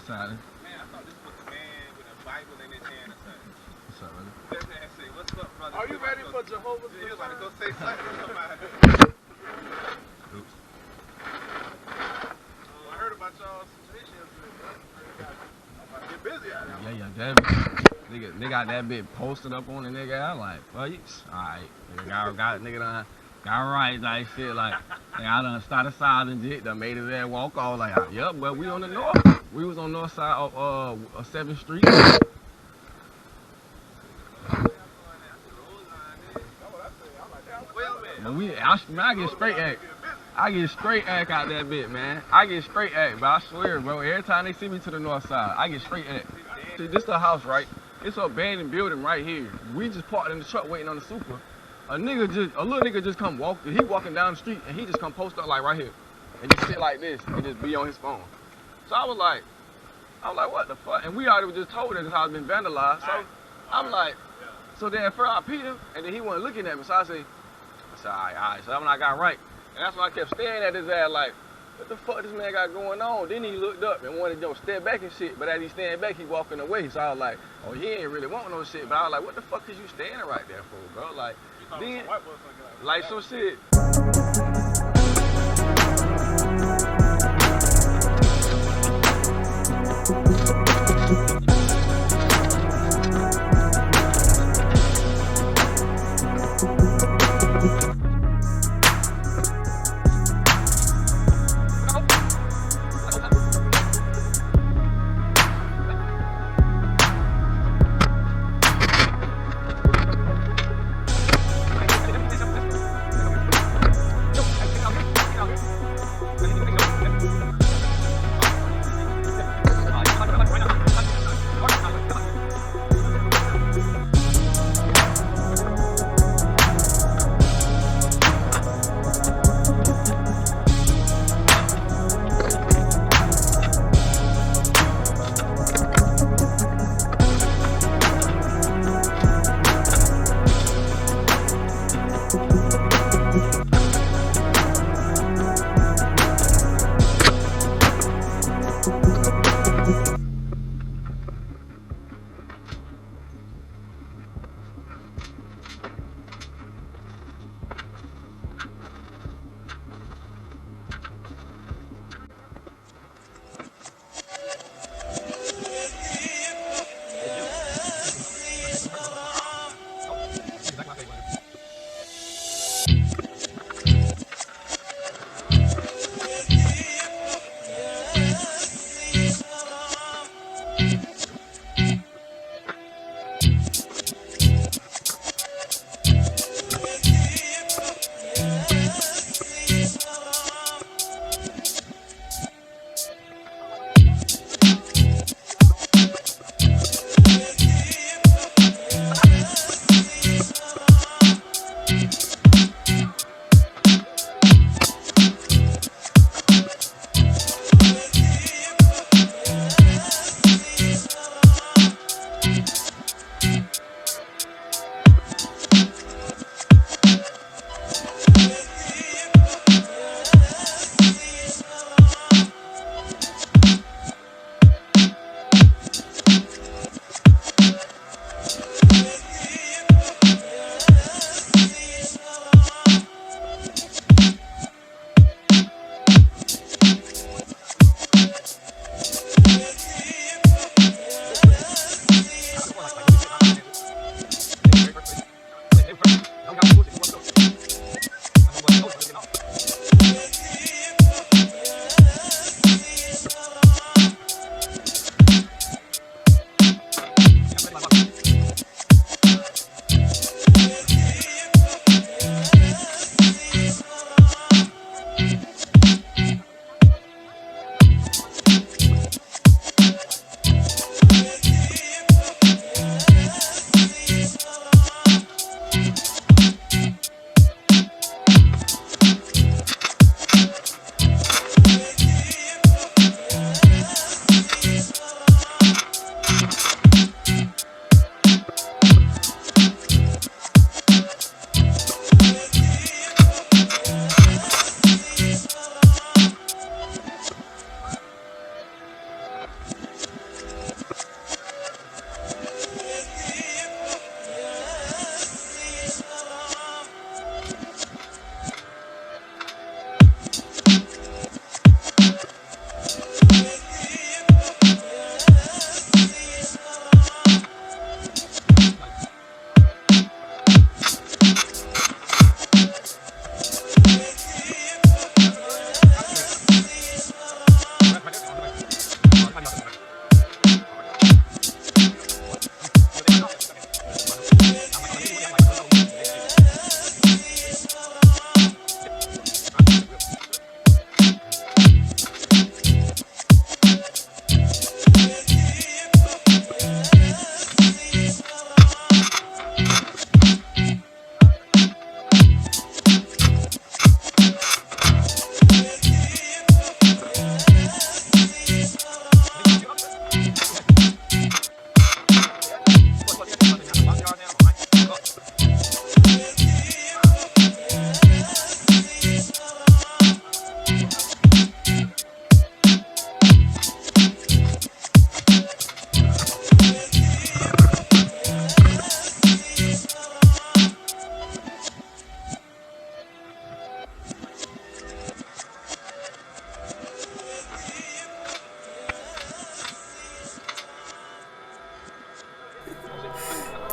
side. Man, I thought this was a man with a Bible in his hand or something. What's up, brother? That man say, "What's up, brother?" Are you ready for Jehovah's He was about to Witness? go say something to somebody. Oops. I heard about y'all's situation yesterday, bro. I'm about to get busy out there. Yeah, damn. Nigga got that bit posted up on the nigga. I'm like, fuck it. Alright. Nigga done got right, like shit. Like, I done started silent shit. Done made his ass walk off. Like, yep, well, we on the north. We was on the north side of 7th Street. But I get straight act. I get straight act out that bit, man. I get straight act, but I swear, bro, every time they see me to the north side, I get straight act. See, this the house, right? It's an abandoned building right here. We just parked in the truck waiting on the super. A little nigga just come walk. He walking down the street and he just come post up like right here, and just sit like this and just be on his phone. So I was like, what the fuck? And we already just told that this house been vandalized. So I'm like, so then at first I peed him, and then he wasn't looking at me. So I said, alright. So that's when I got right. And that's when I kept staring at his ass like, what the fuck this man got going on? Then he looked up and wanted to step back and shit. But as he standing back, he walking away. So I was like, oh, he ain't really wanting no shit. But I was like, what the fuck is you standing right there for, bro? Like, then, like some shit.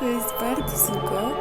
To jest bardzo sucho.